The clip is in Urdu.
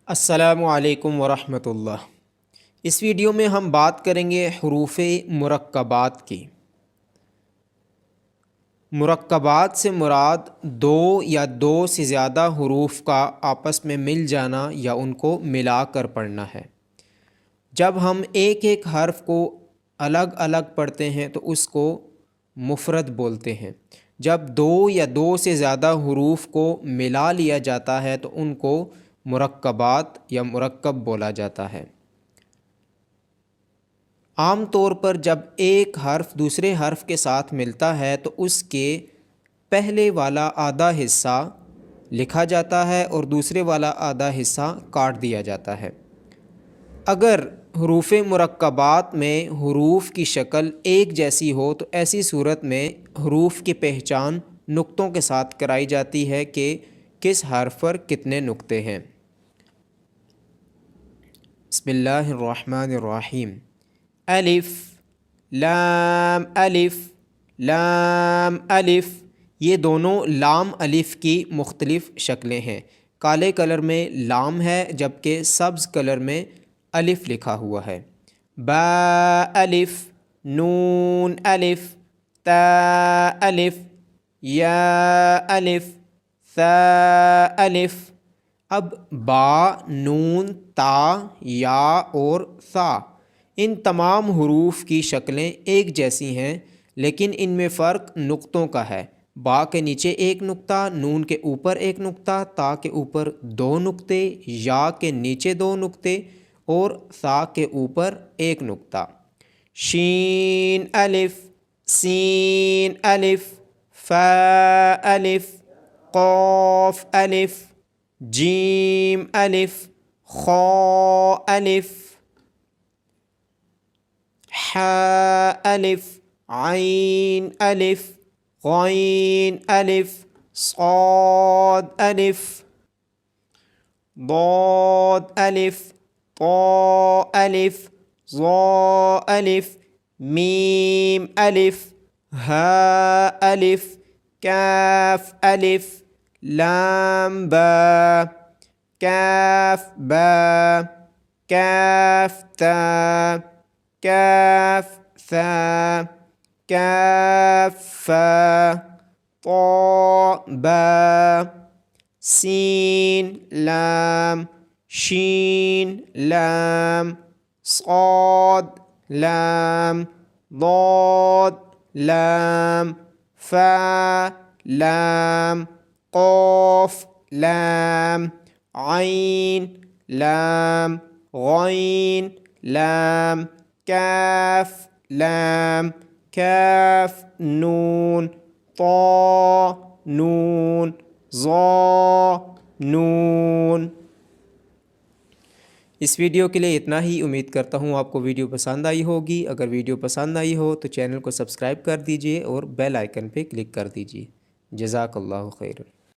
السلام علیکم ورحمۃ اللہ۔ اس ویڈیو میں ہم بات کریں گے حروف مرکبات کی۔ مرکبات سے مراد دو یا دو سے زیادہ حروف کا آپس میں مل جانا یا ان کو ملا کر پڑھنا ہے۔ جب ہم ایک ایک حرف کو الگ الگ پڑھتے ہیں تو اس کو مفرد بولتے ہیں۔ جب دو یا دو سے زیادہ حروف کو ملا لیا جاتا ہے تو ان کو مرکبات یا مرکب بولا جاتا ہے۔ عام طور پر جب ایک حرف دوسرے حرف کے ساتھ ملتا ہے تو اس کے پہلے والا آدھا حصہ لکھا جاتا ہے اور دوسرے والا آدھا حصہ کاٹ دیا جاتا ہے۔ اگر حروف مرکبات میں حروف کی شکل ایک جیسی ہو تو ایسی صورت میں حروف کی پہچان نقطوں کے ساتھ کرائی جاتی ہے کہ کس حرف پر کتنے نقطے ہیں۔ بسم اللہ الرحمن الرحیم۔ الف لام الف لام الف، یہ دونوں لام الف کی مختلف شکلیں ہیں۔ کالے کلر میں لام ہے جبکہ سبز کلر میں الف لکھا ہوا ہے۔ با الف نون الف تا الف یا الف ثا الف۔ اب با، نون، تا، یا اور ثا ان تمام حروف کی شکلیں ایک جیسی ہیں، لیکن ان میں فرق نقطوں کا ہے۔ با کے نیچے ایک نقطہ، نون کے اوپر ایک نقطہ، تا کے اوپر دو نقطے، یا کے نیچے دو نقطے اور ثا کے اوپر ایک نقطہ۔ شین الف سین الف فا الف قاف الف جیم الف خا الف حا الف عین الف غین الف صاد الف ضاد الف طا الف ظا الف میم الف ہا الف کاف الف لام با کاف با کاف تا کاف ثا کاف فا طا با سین لام شین لام صاد لام ضاد لام فا لام قاف لام عین لام غین لام کاف لام کاف نون طا نون ظا نون۔ اس ویڈیو کے لیے اتنا ہی۔ امید کرتا ہوں آپ کو ویڈیو پسند آئی ہوگی۔ اگر ویڈیو پسند آئی ہو تو چینل کو سبسکرائب کر دیجئے اور بیل آئیکن پہ کلک کر دیجئے۔ جزاک اللہ خیر۔